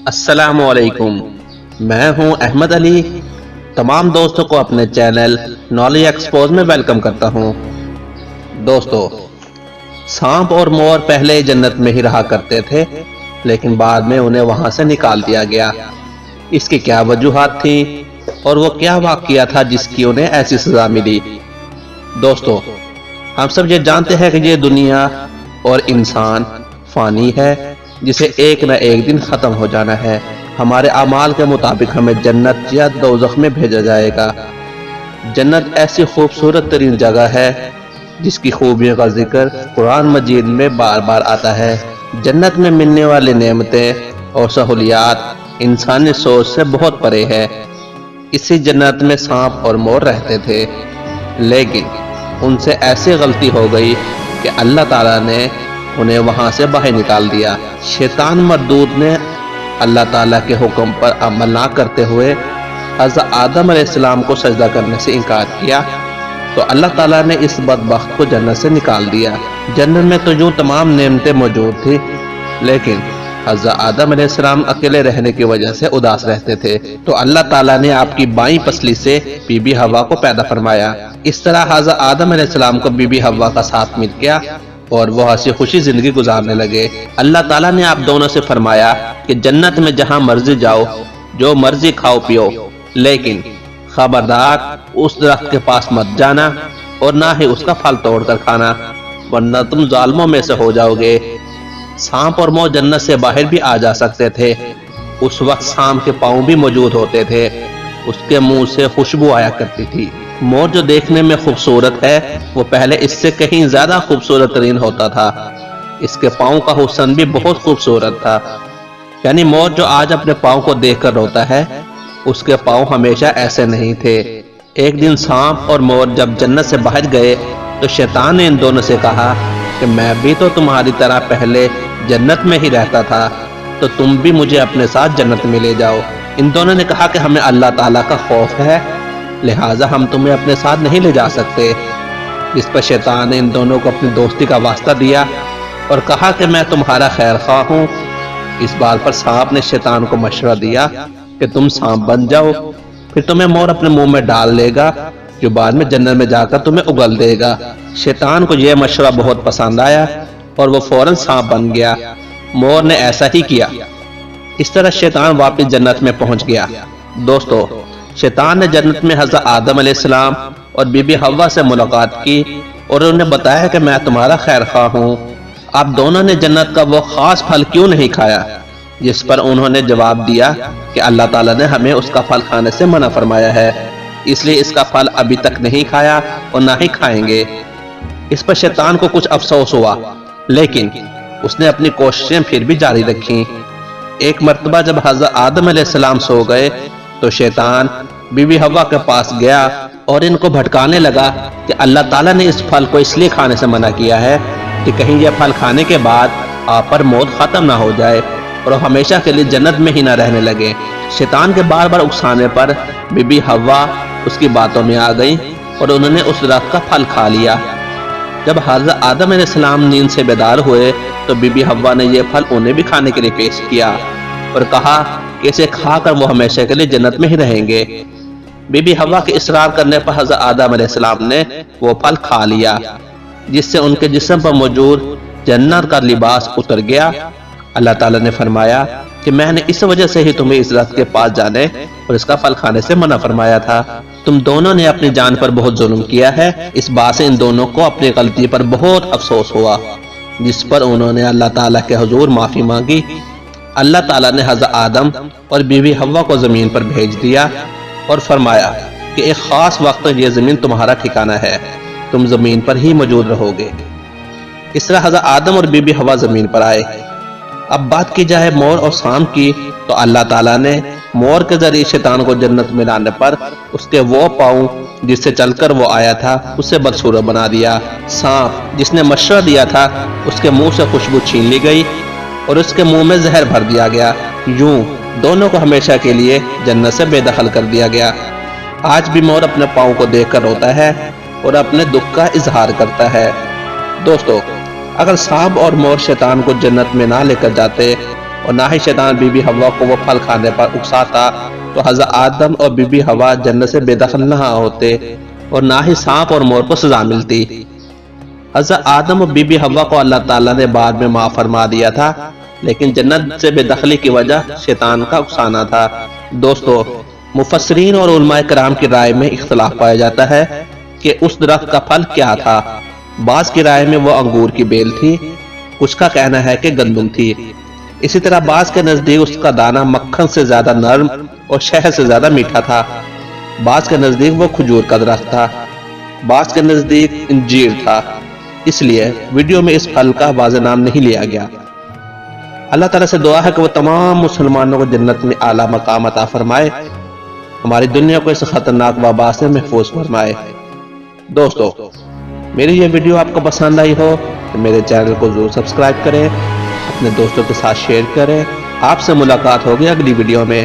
السلام علیکم، میں ہوں احمد علی۔ تمام دوستوں کو اپنے چینل نالج ایکسپوز میں ویلکم کرتا ہوں۔ دوستو، سانپ اور مور پہلے جنت میں ہی رہا کرتے تھے، لیکن بعد میں انہیں وہاں سے نکال دیا گیا۔ اس کی کیا وجوہات تھیں اور وہ کیا واقعہ تھا جس کی انہیں ایسی سزا ملی؟ دوستو، ہم سب یہ جانتے ہیں کہ یہ دنیا اور انسان فانی ہے، جسے ایک نہ ایک دن ختم ہو جانا ہے۔ ہمارے اعمال کے مطابق ہمیں جنت یا دوزخ میں بھیجا جائے گا۔ جنت ایسی خوبصورت ترین جگہ ہے جس کی خوبیوں کا ذکر قرآن مجید میں بار بار آتا ہے۔ جنت میں ملنے والی نعمتیں اور سہولیات انسانی سوچ سے بہت پرے ہے۔ اسی جنت میں سانپ اور مور رہتے تھے، لیکن ان سے ایسی غلطی ہو گئی کہ اللہ تعالیٰ نے انہیں وہاں سے باہر نکال دیا۔ شیطان مردود نے اللہ تعالیٰ کے حکم پر عمل نہ کرتے ہوئے حضرت آدم علیہ السلام کو سجدہ کرنے سے انکار کیا، تو اللہ تعالیٰ نے اس بدبخت کو جنت سے نکال دیا۔ جنت میں تو یوں تمام نعمتیں موجود تھی، لیکن حضرت آدم علیہ السلام اکیلے رہنے کی وجہ سے اداس رہتے تھے، تو اللہ تعالیٰ نے آپ کی بائیں پسلی سے بی بی حوا کو پیدا فرمایا۔ اس طرح حضرت آدم علیہ السلام کو بی بی حوا کا ساتھ مل گیا اور وہ ہنسی خوشی زندگی گزارنے لگے۔ اللہ تعالیٰ نے آپ دونوں سے فرمایا کہ جنت میں جہاں مرضی جاؤ، جو مرضی کھاؤ پیو، لیکن خبردار اس درخت کے پاس مت جانا اور نہ ہی اس کا پھل توڑ کر کھانا، ورنہ تم ظالموں میں سے ہو جاؤ گے۔ سانپ اور مور جنت سے باہر بھی آ جا سکتے تھے۔ اس وقت سانپ کے پاؤں بھی موجود ہوتے تھے، اس کے منہ سے خوشبو آیا کرتی تھی۔ مور جو دیکھنے میں خوبصورت ہے، وہ پہلے اس سے کہیں زیادہ خوبصورت ترین ہوتا تھا۔ اس کے پاؤں کا حسن بھی بہت خوبصورت تھا، یعنی مور جو آج اپنے پاؤں کو دیکھ کر روتا ہے، اس کے پاؤں ہمیشہ ایسے نہیں تھے۔ ایک دن سانپ اور مور جب جنت سے باہر گئے تو شیطان نے ان دونوں سے کہا کہ میں بھی تو تمہاری طرح پہلے جنت میں ہی رہتا تھا، تو تم بھی مجھے اپنے ساتھ جنت میں لے جاؤ۔ ان دونوں نے کہا کہ ہمیں اللہ تعالیٰ کا خوف ہے، لہٰذا ہم تمہیں اپنے ساتھ نہیں لے جا سکتے۔ جس پر شیطان نے ان دونوں کو اپنی دوستی کا واسطہ دیا اور کہا کہ میں تمہارا خیر خواہ ہوں۔ اس بات پر سانپ نے شیطان کو مشورہ دیا کہ تم سانپ بن جاؤ، پھر تمہیں مور اپنے منہ میں ڈال لے گا، جو بعد میں جنت میں جا کر تمہیں اگل دے گا۔ شیطان کو یہ مشورہ بہت پسند آیا اور وہ فوراً سانپ بن گیا۔ مور نے ایسا ہی کیا۔ اس طرح شیطان واپس جنت میں پہنچ گیا۔ دوستو، شیطان نے جنت میں حضرت آدم علیہ السلام اور بی بی حوا سے ملاقات کی اور انہیں بتایا کہ میں تمہارا خیر خواہ ہوں۔ آپ دونوں نے جنت کا وہ خاص پھل کیوں نہیں کھایا؟ جس پر انہوں نے جواب دیا کہ اللہ تعالیٰ نے ہمیں اس کا پھل کھانے سے منع فرمایا ہے، اس لیے اس کا پھل ابھی تک نہیں کھایا اور نہ ہی کھائیں گے۔ اس پر شیطان کو کچھ افسوس ہوا، لیکن اس نے اپنی کوششیں پھر بھی جاری رکھیں۔ ایک مرتبہ جب حضرت آدم علیہ السلام سو گئے تو شیطان بی بی حوا کے پاس گیا اور ان کو بھٹکانے لگا کہ اللہ تعالیٰ نے اس پھل کو اس لیے کھانے سے منع کیا ہے کہ کہیں یہ پھل کھانے کے بعد آپ پر موت ختم نہ ہو جائے اور ہمیشہ کے لیے جنت میں ہی نہ رہنے لگے۔ شیطان کے بار بار اکسانے پر بی بی حوا اس کی باتوں میں آ گئی اور انہوں نے اس درخت کا پھل کھا لیا۔ جب حضرت آدم علیہ السلام نیند سے بیدار ہوئے تو بی بی حوا نے یہ پھل انہیں بھی کھانے کے لیے پیش کیا اور کہا کہ اسے کھا کر وہ ہمیشہ کے لیے جنت میں ہی رہیں گے۔ بی بی حوا کے اصرار کرنے پر حضرت آدم علیہ السلام نے وہ پھل کھا لیا، جس سے ان کے جسم پر موجود جنت کا لباس اتر گیا۔ اللہ تعالیٰ نے فرمایا کہ میں نے اس وجہ سے ہی تمہیں اس درخت کے پاس جانے اور اس کا پھل کھانے سے منع فرمایا تھا۔ تم دونوں نے اپنی جان پر بہت ظلم کیا ہے۔ اس بات سے ان دونوں کو اپنی غلطی پر بہت افسوس ہوا، جس پر انہوں نے اللہ تعالیٰ کے حضور معافی مانگی۔ اللہ تعالیٰ نے حضرت آدم اور بی بی حوا کو زمین پر بھیج دیا اور فرمایا کہ ایک خاص وقت تک یہ زمین تمہارا ٹھکانہ ہے، تم زمین پر ہی موجود رہو گے۔ اس طرح حضرت آدم اور بی بی حوا زمین پر آئے۔ اب بات کی جائے مور اور سانپ کی، تو اللہ تعالیٰ نے مور کے ذریعے شیطان کو جنت میں لانے پر اس کے وہ پاؤں جس سے چل کر وہ آیا تھا اسے بدصورت بنا دیا۔ سانپ جس نے مشورہ دیا تھا اس کے منہ سے خوشبو چھین لی گئی اور اس کے منہ میں زہر بھر دیا گیا۔ یوں دونوں کو ہمیشہ کے لیے جنت سے بے دخل کر دیا گیا۔ آج بھی مور اپنے پاؤں کو دیکھ کر روتا ہے اور اپنے دکھ کا اظہار کرتا ہے۔ دوستو، اگر سانپ اور مور شیطان کو جنت میں نہ لے کر جاتے اور نہ ہی شیطان بی بی حوا کو وہ پھل کھانے پر اکساتا تو حضرت آدم اور بی بی حوا جنت سے بے دخل نہ ہوتے اور نہ ہی سانپ اور مور کو سزا ملتی۔ حضرت آدم اور بی بی حوا کو اللہ تعالیٰ نے بعد میں معاف فرما دیا تھا، لیکن جنت سے بے دخلی کی وجہ شیطان کا اکسانا تھا۔ دوستو، مفسرین اور علماء کرام کی رائے میں اختلاف پایا جاتا ہے کہ اس درخت کا پھل کیا تھا۔ بعض کی رائے میں وہ انگور کی بیل تھی، کچھ کا کہنا ہے کہ گندم تھی۔ اسی طرح بعض کے نزدیک اس کا دانہ مکھن سے زیادہ نرم اور شہد سے زیادہ میٹھا تھا۔ بعض کے نزدیک وہ کھجور کا درخت تھا، بعض کے نزدیک انجیر تھا۔ اس لیے ویڈیو میں اس پھل کا واضح نام نہیں لیا گیا۔ اللہ تعالیٰ سے دعا ہے کہ وہ تمام مسلمانوں کو جنت میں اعلیٰ مقام عطا فرمائے، ہماری دنیا کو اس خطرناک وبا سے محفوظ فرمائے۔ دوستو، میری یہ ویڈیو آپ کو پسند آئی ہو تو میرے چینل کو ضرور سبسکرائب کریں، اپنے دوستوں کے ساتھ شیئر کریں۔ آپ سے ملاقات ہوگی اگلی ویڈیو میں۔